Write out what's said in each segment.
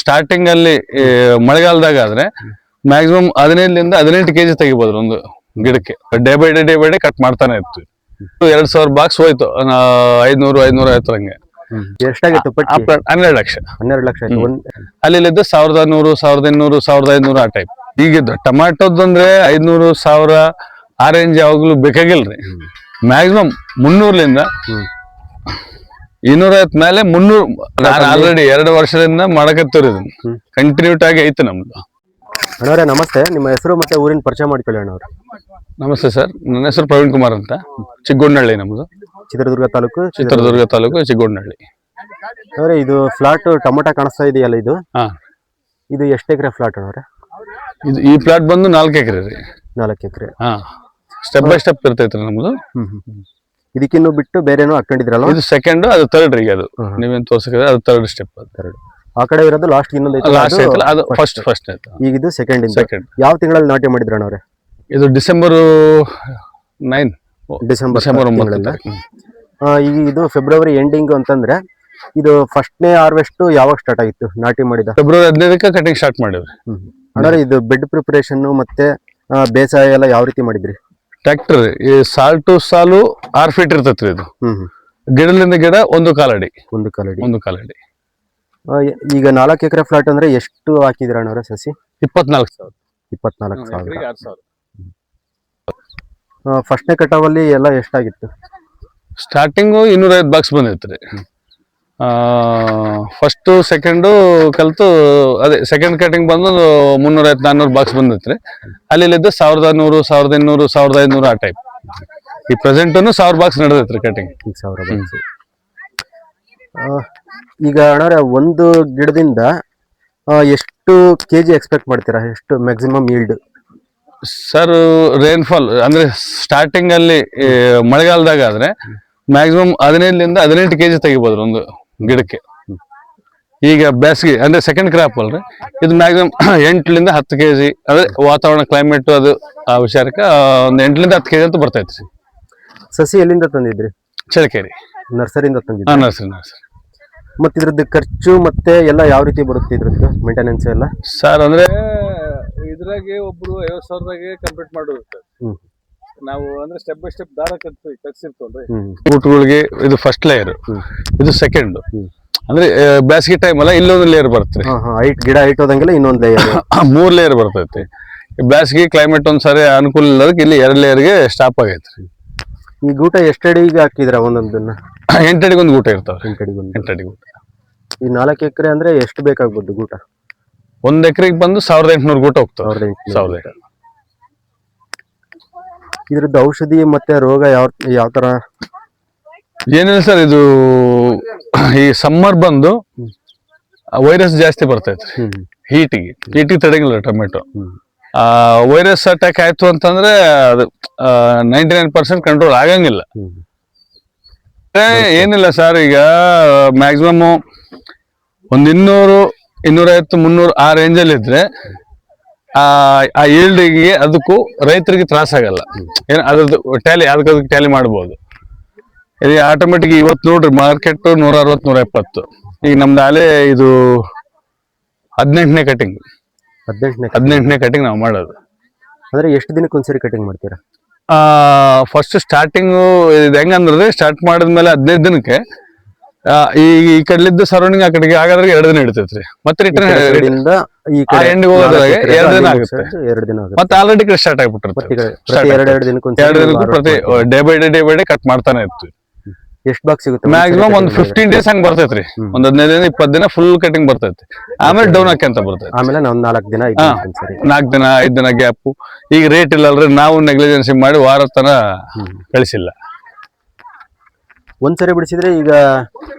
Starting ಅಲ್ಲಿ ಮಳೆಗಾಲದಾಗ ಆದ್ರೆ ಮ್ಯಾಕ್ಸಿಮಮ್ 15 ರಿಂದ 18 kg ತೆಗಿಬೋದು ಒಂದು ಗಿಡಕ್ಕೆ. ಡೇ ಬೈ ಡೇ ಕಟ್ ಮಾಡ್ತಾನೆ ಇತ್ತು. 2000 ಬಾಕ್ಸ್ ಹೋಯ್ತು, 500-550 ಹಂಗೆ. ಎಷ್ಟಾಗಿತ್ತು ಪಟ್ಟಿ? 12 ಲಕ್ಷ. 12 ಲಕ್ಷ ಆಯ್ತು. ಅಲ್ಲಿದ್ದು 1100, 1800, 1500 ಆ ಟೈಪ್. ಈಗಿದ್ದು ಟೊಮ್ಯಾಟೋದಂದ್ರೆ 500, 1000 ಆ ರೇಂಜ್ ಯಾವಾಗ್ಲೂ ಬೇಕಾಗಿಲ್ರಿ. ಮ್ಯಾಕ್ಸಿಮಮ್ 300ರಿಂದ 250 ಮೇಲೆ 300. ನಾನು ಆಲ್ರೆಡಿ 2 ವರ್ಷದಿಂದ ಮಾಡಕತ್ತೀರಿ ಇದನ್ನ, ಕಂಟಿನ್ಯೂಟ್ ಆಗಿ ಐತೆ ನಮ್ದು. ಅಣ್ಣವ್ರೆ ನಮಸ್ತೆ, ನಿಮ್ಮ ಹೆಸರು ಮತ್ತೆ ಊರಿನ ಪರಿಚಯ ಮಾಡ್ಕೊಳ್ಳಿ ಅಣ್ಣವ್ರು. ನಮಸ್ತೆ ಸರ್, ನನ್ನ ಹೆಸರು ಪ್ರವೀಣ್ ಕುಮಾರ್ ಅಂತ, ಚಿಕ್ಕೋಡ್ನಹಳ್ಳಿ ನಮ್ದು. ಚಿತ್ರದುರ್ಗ ತಾಲೂಕು ಚಿಕ್ಕೋಡ್ನಹಳ್ಳಿ. ಅಂದ್ರೆ ಇದು ಫ್ಲಾಟ್ ಟೊಮೊಟೊ ಕಾಣಿಸ್ತಾ ಇದೆಯಲ್ಲ, ಇದು ಎಷ್ಟು ಎಕರೆ ಫ್ಲಾಟ್ ಅಣ್ಣವ್ರೆ? ಈ ಪ್ಲಾಟ್ ಬಂದು 4 ಎಕರೆ ರೀ. 4 ಎಕರೆ. ಸ್ಟೆಪ್ ಬೈ ಸ್ಟೆಪ್ ಇರ್ತೈತ್ರಿ ನಮ್ದು. ಇದಕ್ಕಿನ್ನು ಬಿಟ್ಟು ಬೇರೆನೋ ಹಾಕೊಂಡಿದ್ರಲ್ಲ? ಇದು ಸೆಕೆಂಡ್, ಅದು ಥರ್ಡ್ ರೀ. ಅದು ನೀವೇನ್ ತೋರ್ಸಿದ್ರೆ ಅದು ಥರ್ಡ್ ಸ್ಟೆಪ್. ಆ ಕಡೆ ಇರೋದು ಲಾಸ್ಟ್, ಇನ್ನೊಂದು ಅದು ಫಸ್ಟ್ ಆಯ್ತು. ಈಗ ಇದು ಸೆಕೆಂಡ್. ಯಾವ ತಿಂಗಳಲ್ಲಿ ನಾಟಿ ಮಾಡಿದ್ರ ಅಣ್ಣವ್ರೆ? ಇದು ಡಿಸೆಂಬರ್ 9. ಡಿಸೆಂಬರ್ 9. ಈಗ ಇದು ಫೆಬ್ರವರಿ ಎಂಡಿಂಗ್ ಅಂತಂದ್ರೆ, ಇದು ಫಸ್ಟ್ನೇ ಹಾರ್ವೆಸ್ಟ್ ಯಾವಾಗ ಸ್ಟಾರ್ಟ್ ಆಗಿತ್ತು ನಾಟಿ ಮಾಡಿದ? ಫೆಬ್ರವರಿ 15ಕ್ಕೆ ಕಟಿಂಗ್ ಸ್ಟಾರ್ಟ್ ಮಾಡಿದ್ರಿ. ಅಣ್ಣವ್ರೆ ಇದು ಬೆಡ್ ಪ್ರಿಪರೇಷನ್ ಮತ್ತೆ ಬೇಸಾಯ ಎಲ್ಲ ಯಾವ ರೀತಿ ಮಾಡಿದ್ರಿ? ಟ್ರ್ಯಾಕ್ಟರ್ ಈ ಸಾಲ್ ಟು ಸಾಲು 6 ಫೀಟ್ ಇರ್ತೈತ್ರಿ. ಇದು ಗಿಡದಿಂದ ಗಿಡ ಒಂದು ಕಾಲಡಿ. ಈಗ 4 ಎಕರೆ ಫ್ಲಾಟ್ ಅಂದ್ರೆ ಎಷ್ಟು ಹಾಕಿದ್ರ ಅಣ್ಣವ್ರೆ ಸಸಿ? 24,000. 24,000. ಫಸ್ಟ್ನೇ ಕಟಾವಲ್ಲಿ ಎಲ್ಲ ಎಷ್ಟಾಗಿತ್ತು? ಸ್ಟಾರ್ಟಿಂಗು 250 ಬಾಕ್ಸ್ ಬಂದೈತ್ರಿ. ಫಸ್ಟ್ ಸೆಕೆಂಡು ಕಲ್ತು ಅದೇ ಸೆಕೆಂಡ್ ಕಟಿಂಗ್ ಬಂದು 350-400 ಬಾಕ್ಸ್ ಬಂದೈತ್ರಿ. ಅಲ್ಲಿದ್ದು 1100, 1800, 1500 ಆ ಟೈಪ್. ಈ ಪ್ರೆಸೆಂಟ್ 1000 ಬಾಕ್ಸ್ ನಡೆದೈತ್ರಿ ಕಟಿಂಗ್. 1000 ಬಾಕ್ಸ್. ಈಗ ಅಣ್ಣವ್ರೆ ಒಂದು ಗಿಡದಿಂದ ಎಷ್ಟು ಕೆಜಿ ಎಕ್ಸ್ಪೆಕ್ಟ್ ಮಾಡ್ತೀರಾ? ಎಷ್ಟು ಮ್ಯಾಕ್ಸಿಮಮ್ ಈಲ್ಡ್? ಸರ್ ರೇನ್ಫಾಲ್ ಅಂದ್ರೆ ಸ್ಟಾರ್ಟಿಂಗ್ ಅಲ್ಲಿ ಮಳೆಗಾಲದಾಗ ಆದ್ರೆ ಮ್ಯಾಕ್ಸಿಮಮ್ 15ರಿಂದ 18 kg ತೆಗಿಬೋದು ಒಂದು ಗಿಡಕ್ಕೆ. ಈಗ ಬೇಸಿಗೆ ಅಂದ್ರೆ ಸೆಕೆಂಡ್ ಕ್ರಾಪ್ ಅಲ್ರಿ, ಇದು ಮ್ಯಾಕ್ಸಿಮಮ್ 8ರಿಂದ 10 kg. ಅಂದ್ರೆ ವಾತಾವರಣ ಕ್ಲೈಮೇಟ್ ಅದು ಆ ವಿಚಾರಕ್ಕೆ ಒಂದು 8ರಿಂದ 10 kg ಅಂತ ಬರ್ತೈತ್ರಿ. ಸಸಿ ಎಲ್ಲಿಂದ ತಂದಿದ್ರಿ? ಚಳ್ಳಕೆರೆ ನರ್ಸರಿಯಿಂದ ತಂದಿದ್ರಿ? ನರ್ಸರಿ. ಮತ್ತೆ ಇದ್ರದ್ದು ಖರ್ಚು ಮತ್ತೆ ಎಲ್ಲ ಯಾವ ರೀತಿ ಬರುತ್ತೆ ಇದ್ರದ್ದು ಮೇಂಟೆನೆನ್ಸ್ ಎಲ್ಲ? ಸರ್ ಅಂದ್ರೆ ಇದ್ರಾಗೆ ಒಬ್ರು 50,000ದಾಗೆ ಕಂಪ್ಲೀಟ್ ಮಾಡಿರುತ್ತೆ. ನಾವು ಅಂದ್ರೆ ಸ್ಟೆಪ್ ಬೈ ಸ್ಟೆಪ್ ದಾರ ಕಟ್ಸಿರ್ತವಲ್ರಿ ಊಟಗಳಿಗೆ. ಇದು ಫಸ್ಟ್ ಲೇಯರ್, ಇದು ಸೆಕೆಂಡ್. ಅಂದ್ರೆ ಬೇಸಿಗೆ ಟೈಮ್ ಅಲ್ಲ, ಇಲ್ಲೊಂದು ಲೇಯರ್ ಬರುತ್ತೆ. ಗಿಡ ಹೈಟ್ ಹೋದಂಗೆಲ್ಲ ಇನ್ನೊಂದು ಲೇಯರ್ 3 ಲೇಯರ್ ಬರ್ತೈತಿ. ಬೇಸಿಗೆ ಕ್ಲೈಮೇಟ್ ಒಂದ್ಸರಿ ಅನುಕೂಲ ಇಲ್ಲದಕ್ಕೆ ಇಲ್ಲಿ 2 ಲೇಯರ್ಗೆ ಸ್ಟಾಪ್ ಆಗೈತ್ರಿ. ಈ ಗೂಟ ಎಷ್ಟು ಅಡಿಗೆ ಹಾಕಿದ್ರ ಒಂದೊಂದನ್ನ? 8 ಅಡಿಗೆ ಒಂದು ಗೂಟ ಇರ್ತಾವ. 8 ಅಡಿಗೆ ಗೂಟ. ಈ 4 ಎಕರೆ ಅಂದ್ರೆ ಎಷ್ಟು ಬೇಕಾಗ್ಬೋದು ಗೂಟ? 1 ಎಕರೆಗೆ ಬಂದು 1800 ಗೂಟ ಹೋಗ್ತಾವ. 1800. ಇದ್ರದ್ದು ಔಷಧಿ ಮತ್ತೆ ರೋಗ ಯಾವ ತರ? ಏನಿಲ್ಲ ಸರ್, ಇದು ಈ ಸಮ್ಮರ್ ಬಂದು ವೈರಸ್ ಜಾಸ್ತಿ ಬರ್ತೈತ್ರಿ. ಹೀಟಿಗೆ ತಡೆಗಿಲ್ಲ ಟೊಮೆಟೊ. ವೈರಸ್ ಅಟ್ಯಾಕ್ ಆಯ್ತು ಅಂತಂದ್ರೆ ಅದು 99% ಕಂಟ್ರೋಲ್ ಆಗಂಗಿಲ್ಲ. ಏನಿಲ್ಲ ಸರ್, ಈಗ ಮ್ಯಾಕ್ಸಿಮಮ್ ಒಂದು 200, 250, 300 ಆ ರೇಂಜಲ್ಲಿ ಇದ್ರೆ ಆ ಈಲ್ಡಿಗೆ ಅದಕ್ಕೂ ರೈತರಿಗೆ ತ್ರಾಸ ಆಗಲ್ಲ. ಏನ್ ಅದ್ರದ್ದು ಅದಕ್ಕೆ ಟ್ಯಾಲಿ ಮಾಡ್ಬೋದು. ಇದು ಆಟೋಮೆಟಿಕ್ ಇವತ್ತು ನೋಡ್ರಿ ಮಾರ್ಕೆಟ್ 160, 170. ಈಗ ನಮ್ದು ಅಲೆ ಇದು 18ನೇ ಕಟಿಂಗ್. 18ನೇ ಕಟಿಂಗ್ ನಾವು ಮಾಡೋದು. ಅಂದ್ರೆ ಎಷ್ಟು ದಿನಕ್ಕೆ ಒಂದ್ಸರಿ ಕಟಿಂಗ್ ಮಾಡ್ತೀರಾ? ಫಸ್ಟ್ ಸ್ಟಾರ್ಟಿಂಗು ಇದು ಹೆಂಗಂದ್ರೆ ಸ್ಟಾರ್ಟ್ ಮಾಡಿದ್ಮೇಲೆ 15 ದಿನಕ್ಕೆ ಈ ಕಡ್ಲಿದ್ದು ಸರೌಂಡಿಂಗ್ ಆ ಕಡೆಗೆ ಆಗಾದ್ರೆ 2 ದಿನ ಹಿಡಿತೈತ್ರಿ. ಮತ್ತೆ ರಿಟರ್ನ್ ಎಂಡಿಗೆ ಹೋಗೋದ್ರಾಗೆ 2 ದಿನ ಆಗುತ್ತೆ. ಮತ್ತೆ ಆಲ್ರೆಡಿ ಕಡೆ ಸ್ಟಾರ್ಟ್ ಆಗ್ಬಿಟ್ಟಿರುತ್ತೆ. 2 ದಿನಕ್ಕೂ ಪ್ರತಿ ಡೇ ಬೈ ಡೇ ಕಟ್ ಮಾಡ್ತಾನೆ ಇರ್ತೀವಿ. ಎಷ್ಟು ಬಾಕ್ಸ್ ಸಿಗುತ್ತೆ? ಮ್ಯಾಕ್ಸಿಮಮ್ ಒಂದು 15 days ಹಂಗ್ ಬರ್ತೈತ್ರಿ. ಒಂದು 15 ದಿನ 20 ದಿನ ಫುಲ್ ಕಟಿಂಗ್ ಬರ್ತೈತಿ. ಆಮೇಲೆ ಡೌನ್ ಹಾಕಂತ ಬರ್ತೈತಿ. ಆಮೇಲೆ 4 ದಿನ 4 ದಿನ 5 ದಿನ ಗ್ಯಾಪ್. ಈಗ ರೇಟ್ ಇಲ್ಲ ಅಲ್ರಿ, ನಾವು ನೆಗ್ಲಿಜೆನ್ಸಿ ಮಾಡಿ ವಾರ ತನ ಕಳಿಸಿಲ್ಲ. ಒಂದ್ಸರಿ ಬಿಡಿಸಿದ್ರೆ ಈಗ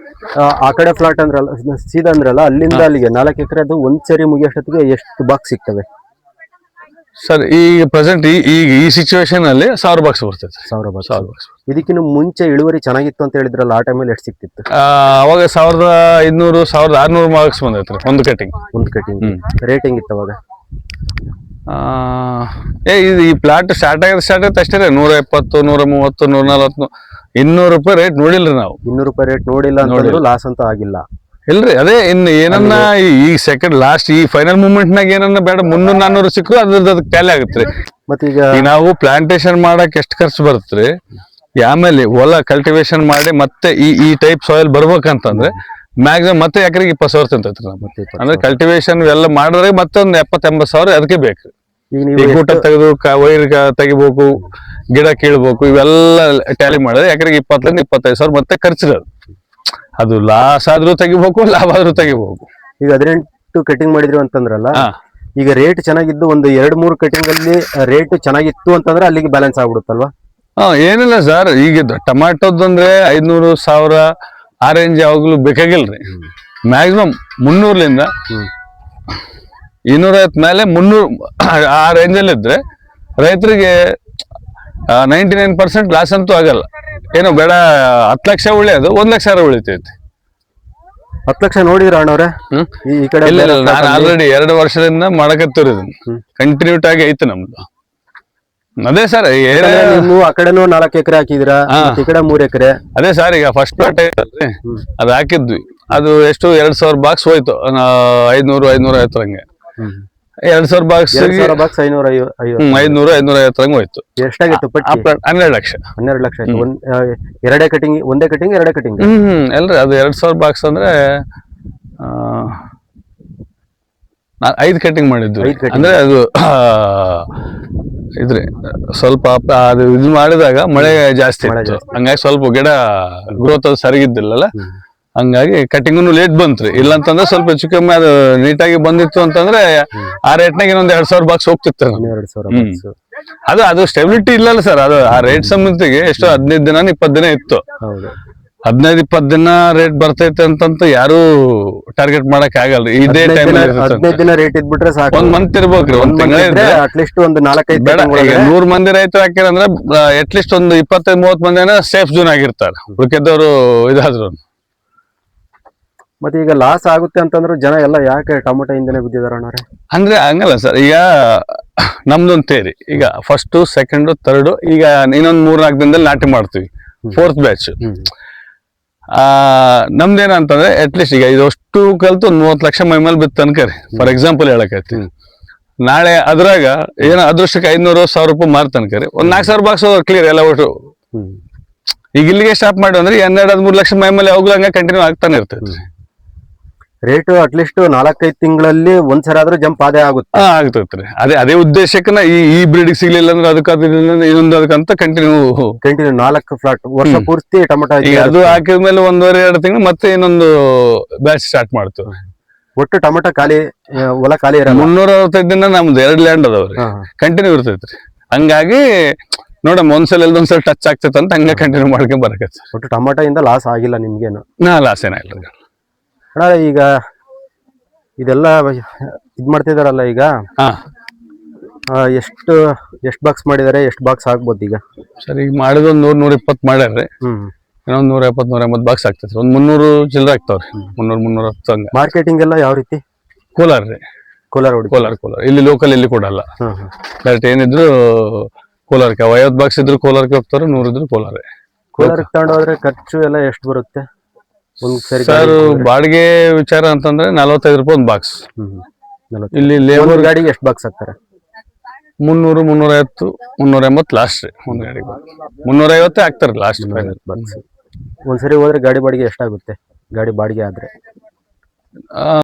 ಆ ಕಡೆ ಫ್ಲಾಟ್ ಅಂದ್ರಲ್ಲ, ಸೀದಾ ಅಂದ್ರಲ್ಲ, ಅಲ್ಲಿಂದ ಅಲ್ಲಿಗೆ 4 ಎಕರೆ ಅದು ಒಂದ್ಸರಿ ಮುಗಿಯೋಷ್ಟೊತ್ತಿಗೆ ಎಷ್ಟು ಬಾಕ್ಸ್ ಸಿಗ್ತವೆ ಸರ್? ಈಗ ಪ್ರೆಸೆಂಟ್ ಈ ಸಿಚುವೇಶನ್ ಅಲ್ಲಿ 1000 ಬಾಕ್ಸ್ ಬರ್ತೈತೆ. 1000 ಬಾಕ್ಸ್. ಇದಕ್ಕಿಂತ ಮುಂಚೆ ಇಳುವರಿ ಚೆನ್ನಾಗಿತ್ತು ಅಂತ ಹೇಳಿದ್ರಲ್ಲ, ಆ ಟೈಮಲ್ಲಿ ಎಷ್ಟು ಸಿಕ್ತಿತ್ತು? ಅವಾಗ 1500, 1600 ಬಾಕ್ಸ್ ಬಂದೈತ್ರಿ ಒಂದು ಕಟಿಂಗ್. ರೇಟ್ ಹೆಂಗಿತ್ತು ಅವಾಗ? ಈ ಪ್ಲಾಟ್ ಸ್ಟಾರ್ಟ್ ಆಯ್ತು ಅಷ್ಟೇ. 120, 130, 140, 200 ರೂಪಾಯಿ ರೇಟ್ ನೋಡಿಲ್ರಿ ನಾವು. 200 ರೂಪಾಯಿ ರೇಟ್ ನೋಡಿಲ್ಲ ಅಂತಂದ್ರೂ ಲಾಸ್ ಅಂತ ಆಗಿಲ್ಲ. ಇಲ್ರಿ ಅದೇ ಇನ್ನು ಏನನ್ನ ಈ ಸೆಕೆಂಡ್ ಲಾಸ್ಟ್ ಈ ಫೈನಲ್ ಮೂಮೆಂಟ್ ನಾಗ ಏನನ್ನ ಬೇಡ 300-400 ಸಿಕ್ಕರು ಅದ್ರದ್ದು ಅದಕ್ಕೆ ಟ್ಯಾಲಿ ಆಗುತ್ತೆ. ಮತ್ತೆ ಈಗ ಈಗ ನಾವು ಪ್ಲಾಂಟೇಶನ್ ಮಾಡಕ್ ಎಷ್ಟು ಖರ್ಚು ಬರುತ್ತೆ, ಆಮೇಲೆ ಹೊಲ ಕಲ್ಟಿವೇಶನ್ ಮಾಡಿ ಮತ್ತೆ ಈ ಟೈಪ್ ಸಾಯಿಲ್ ಬರ್ಬೇಕಂತಂದ್ರೆ ಮ್ಯಾಕ್ಸಿಮಮ್ ಮತ್ತೆ ಎಕರೆಗೆ 20,000 ತಿಂತೈತ್ರಿ ನಾವು. ಅಂದ್ರೆ ಕಲ್ಟಿವೇಶನ್ ಎಲ್ಲ ಮಾಡಿದ್ರೆ ಮತ್ತೊಂದು 70-80 ಸಾವಿರ ಅದಕ್ಕೆ ಬೇಕು. ಈಗ ಈ ನೀವು ಗೂಟ ತೆಗೆದು ವೈರ್ ತೆಗಿಬೇಕು, ಗಿಡ ಕೀಳ್ಬೇಕು, ಇವೆಲ್ಲ ಟ್ಯಾಲಿ ಮಾಡಿದ್ರೆ ಎಕರೆಗೆ 20-25 ಸಾವಿರ ಮತ್ತೆ ಖರ್ಚಿರೋದು. ಅದು ಲಾಸ್ ಆದ್ರೂ ತೆಗಿಬೇಕು, ಲಾಭ ಆದ್ರೂ ತೆಗಿಬೇಕು. ಈಗ 18 ಕಟಿಂಗ್ ಮಾಡಿದ್ರು ಅಂತಂದ್ರಲ್ಲ, ಹಾ ಈಗ ರೇಟ್ ಚೆನ್ನಾಗಿದ್ದು ಒಂದು 2-3 ಕಟಿಂಗ್ ಅಲ್ಲಿ ರೇಟ್ ಚೆನ್ನಾಗಿತ್ತು ಅಂತಂದ್ರೆ ಅಲ್ಲಿಗೆ ಬ್ಯಾಲೆನ್ಸ್ ಆಗ್ಬಿಡುತ್ತಲ್ವಾ? ಏನಿಲ್ಲ ಸರ್, ಈಗ ಟೊಮ್ಯಾಟೋದಂದ್ರೆ 500-1000 ಆ ರೇಂಜ್ ಯಾವಾಗ್ಲೂ ಬೇಕಾಗಿಲ್ರಿ. ಮ್ಯಾಕ್ಸಿಮಮ್ 300ಲಿಂದ 250 ಮೇಲೆ 300 ಆ ರೇಂಜಲ್ಲಿ ಇದ್ರೆ ರೈತರಿಗೆ 99% ಲಾಸ್ ಅಂತೂ ಆಗಲ್ಲ. ಏನೋ ಬೇಡ 10 ಲಕ್ಷ ಉಳಿಯೋದು 1 ಲಕ್ಷ ಉಳಿತೈತಿ. 10 ಲಕ್ಷ ನೋಡಿದ್ರ ಅಣ್ಣವ್ರೆ? ಈ ಕಡೆ ಇಲ್ಲ ನಾನು ಆಲ್ರೆಡಿ 2 ವರ್ಷದಿಂದ ಮಾಡಕತ್ತಿರಿ ಕಂಟಿನ್ಯೂಟ್ ಆಗಿ ಐತೆ ನಮ್ದು. ಅದೇ ಸರ್ ನೀವು ಆ ಕಡೆನೂ 4 ಎಕರೆ ಹಾಕಿದಿರಾ, ಈ ಕಡೆ 3 ಎಕರೆ. ಅದೇ ಸರ್ ಈಗ ಫಸ್ಟ್ ಪ್ಲಾಟ್ ಐತಲ್ರಿ ಅದು ಹಾಕಿದ್ವಿ, ಅದು ಎಷ್ಟು 2,000 ಬಾಕ್ಸ್ ಹೋಯ್ತು. 500-550 ಹಂಗೆ 2,000 ಬಾಕ್ಸ್ 500-550 ಹಂಗೆ ಹೋಯ್ತು. ಎಷ್ಟಾಗಿತ್ತು ಪಟ್ಟಿ? 12 ಲಕ್ಷ. 12 ಲಕ್ಷ ಆಯ್ತು. ಎರಡೇ ಕಟಿಂಗ್, ಒಂದೇ ಕಟಿಂಗ್, ಎರಡೇ ಕಟಿಂಗ್? ಎಲ್ರಿ ಅದು 2,000 ಬಾಕ್ಸ್ ಅಂದ್ರೆ 5 ಕಟಿಂಗ್ ಮಾಡಿದ್ವಿ. ಅಂದ್ರೆ ಅದು ಇದ್ರಿ ಸ್ವಲ್ಪ ಅದು ಇದು ಮಾಡಿದಾಗ ಮಳೆ ಜಾಸ್ತಿ ಇತ್ತು, ಹಂಗಾಗಿ ಸ್ವಲ್ಪ ಗಿಡ ಗ್ರೋತ್ ಅದು ಸರಿಗಿದ್ದಿಲ್ಲಲ್ಲ, ಹಂಗಾಗಿ ಕಟಿಂಗ್ನು ಲೇಟ್ ಬಂತ್ರಿ. ಇಲ್ಲಂತಂದ್ರೆ ಸ್ವಲ್ಪ ಹೆಚ್ಚು ಕಮ್ಮಿ ಅದು ನೀಟಾಗಿ ಬಂದಿತ್ತು ಅಂತಂದ್ರೆ ಆ ರೇಟ್ನಾಗ ಇನ್ನೊಂದು 2,000 ಬಾಕ್ಸ್ ಹೋಗ್ತಿತ್ತು. 2,000 ಅದು ಸ್ಟೆಬಿಲಿಟಿ ಇಲ್ಲಲ್ಲ ಸರ್, ಅದು ಆ ರೇಟ್ ಸಮಿತಿಗೆ ಎಷ್ಟು 15-20 ದಿನ ಇತ್ತು. 15-20 ದಿನ ರೇಟ್ ಬರ್ತೈತೆ ಅಂತಂತ ಯಾರು ಟಾರ್ಗೆಟ್ ಮಾಡಕ್ ಆಗಲ್ರಿ. ಇದೇ ಟೈಮ್ 15 ದಿನ ರೇಟ್ ಇದ್ಬಿಟ್ರೆ ಸಾಕು. 1 ಮಂತ್ ಇರ್ಬೇಕ್ರಿ, 1 ತಿಂಗಳ ಅಟ್ಲೀಸ್ಟ್ ಒಂದು 4-5 ಬೇಡ. ಈಗ 100 ಮಂದಿ ರೈತರು ಹಾಕ್ಯಾರಂದ್ರೆ ಅಟ್ಲೀಸ್ಟ್ ಒಂದು 25-30 ಮಂದಿನ ಸೇಫ್ ಝೋನ್ ಆಗಿರ್ತಾರೆ, ಉಳಿಕೆದವರು ಇದಾದ್ರು. ಮತ್ತೆ ಈಗ ಲಾಸ್ ಆಗುತ್ತೆ ಅಂತಂದ್ರೆ ಜನ ಎಲ್ಲ ಯಾಕೆ ಟೊಮೊಟೊ ಹಿಂದೆನೆ ಬಿದ್ದಿದಾರ ಅಣ್ಣವ್ರೆ? ಅಂದ್ರೆ ಹಂಗಲ್ಲ ಸರ್, ಈಗ ನಮ್ದೊಂದು ತೇರಿ, ಈಗ ಫಸ್ಟ್, ಸೆಕೆಂಡ್, ಥರ್ಡ್, ಈಗ ಇನ್ನೊಂದ್ 3-4 ದಿನದಲ್ಲಿ ನಾಟಿ ಮಾಡ್ತೀವಿ, 4th ಬ್ಯಾಚ್. ನಮ್ದೇನಂತಂದ್ರೆ ಅಟ್ಲೀಸ್ಟ್ ಈಗ ಇದಷ್ಟು ಕಲ್ತು 30 ಲಕ್ಷ ಮೈಮೇಲೆ ಬಿತ್ತು ಅನ್ಕರಿ, ಫಾರ್ ಎಕ್ಸಾಂಪಲ್ ಹೇಳಕೈತಿ. ನಾಳೆ ಅದ್ರಾಗ ಏನೋ ಅದೃಷ್ಟಕ್ಕೆ 500-1,000 ರೂಪಾಯಿ ಮಾರ್ತನ್ಕರಿ, ಒಂದ್ 4,000 ಬಾಕ್ಸ್ ಕ್ಲಿಯರ್ ಎಲ್ಲ ಒಟ್ಟು. ಈಗ ಇಲ್ಲಿಗೆ ಸ್ಟಾಪ್ ಮಾಡಿ ಅಂದ್ರೆ 12-13 ಲಕ್ಷ ಮೈಮೇಲೆ ಯಾವಾಗ್ಲೂ ಹಂಗ ಕಂಟಿನ್ಯೂ ಆಗ್ತಾನೆ ಇರ್ತೈತಿ. ರೇಟ್ ಅಟ್ಲೀಸ್ಟ್ 4-5 ತಿಂಗಳಲ್ಲಿ ಒಂದ್ಸರಿ ಆದ್ರೂ ಜಂಪ್ ಅದೇ ಆಗುತ್ತೆ. ಆಗ್ತೈತ್ರಿ. ಅದೇ ಉದ್ದೇಶಕ್ಕೆ ಈ ಬ್ರೀಡಿಗೆ ಸಿಗ್ಲಿಲ್ಲ ಅಂದ್ರೆ ಅದಕ್ಕೆ ಇನ್ನೊಂದು ಅದಕ್ಕಂತ ಕಂಟಿನ್ಯೂ 4 ಫ್ಲಾಟ್ ವರ್ಷ ಪೂರ್ತಿ ಟೊಮೊಟೊ. ಅದು ಹಾಕಿದ್ಮೇಲೆ 1.5-2 ತಿಂಗಳು ಮತ್ತೆ ಇನ್ನೊಂದು ಬ್ಯಾಚ್ ಸ್ಟಾರ್ಟ್ ಮಾಡ್ತು. ಒಟ್ಟು ಟೊಮೊಟೊ ಖಾಲಿ ಹೊಲ ಖಾಲಿ ಇರಲ್ಲ. 365 ದಿನ ನಮ್ದು 2 ಲ್ಯಾಂಡ್ ಅದಾವ್ರಿ, ಕಂಟಿನ್ಯೂ ಇರ್ತೈತ್ರಿ. ಹಂಗಾಗಿ ನೋಡಮ್ಮ ಒಂದ್ಸಲ ಒಂದ್ಸಲ ಟಚ್ ಆಗ್ತೈತೆ ಅಂತ ಹಂಗ ಕಂಟಿನ್ಯೂ ಮಾಡ್ಕೊಂಡ್ ಬರಕೈತಿ. ಒಟ್ಟು ಟೊಮೊಟೊ ಇಂದ ಲಾಸ್ ಆಗಿಲ್ಲ ನಿಮ್ಗೇನು? ಲಾಸ್ ಏನಾಗಿಲ್ಲ. ಈಗ ಇದೆಲ್ಲ ಇದ್ ಮಾಡ್ತಿದಾರಲ್ಲ ಈಗ, ಎಷ್ಟು ಬಾಕ್ಸ್ ಮಾಡಿದಾರೆ, ಎಷ್ಟು ಬಾಕ್ಸ್ ಆಗ್ಬೋದು ಈಗ? ಸರ್ ಈಗ ಮಾಡಿದ 100-120 ಮಾಡ್ಯಾರ್ರಿ, ಇನ್ನೊಂದ್ 170-180 ಬಾಕ್ಸ್ ಆಗ್ತೈತ್ರಿ. ಒಂದ್ 300 ಚಿಲ್ಲರೆ ಆಗ್ತಾವ್ರಿ, 300-310 ಹಂಗ. ಮಾರ್ಕೆಟಿಂಗ್ ಎಲ್ಲ ಯಾವ ರೀತಿ? ಕೋಲಾರ ರೀ, ಕೋಲಾರ. ಇಲ್ಲಿ ಲೋಕಲ್ ಎಲ್ಲಿ ಕೊಡಲ್ಲ. ಡೈರೆಕ್ಟ್ ಏನಿದ್ರು ಕೋಲಾರಕ್ಕೆ 50 ಬಾಕ್ಸ್ ಇದ್ರು ಕೋಲಾರಕ್ಕೆ ಹೋಗ್ತಾರೆ, 100 ಇದ್ರು ಕೋಲಾರಕ್ಕೆ ತಗೊಂಡೋದ್ರೆ ಖರ್ಚು ಎಲ್ಲ ಎಷ್ಟು ಬರುತ್ತೆ? ಸರ್ ಬಾಡಿಗೆ ವಿಚಾರ ಅಂತಂದ್ರೆ 45 ರೂಪಾಯಿ ಒಂದು ಬಾಕ್ಸ್. ಇಲ್ಲಿ ಲೇಬರ್ ಗಾಡಿಗೆ ಎಷ್ಟು ಬಾಕ್ಸ್ ಹಾಕ್ತಾರೆ? 300-350-380 ಲಾಸ್ಟ್ ರೀ. ಒಂದ್ ಗಾಡಿಗೆ 350 ಹಾಕ್ತಾರೆ ಲಾಸ್ಟ್ ಬಾಕ್ಸ್. ಒಂದ್ಸರಿ ಹೋದ್ರೆ ಗಾಡಿ ಬಾಡಿಗೆ ಎಷ್ಟಾಗುತ್ತೆ? ಗಾಡಿ ಬಾಡಿಗೆ ಆದ್ರೆ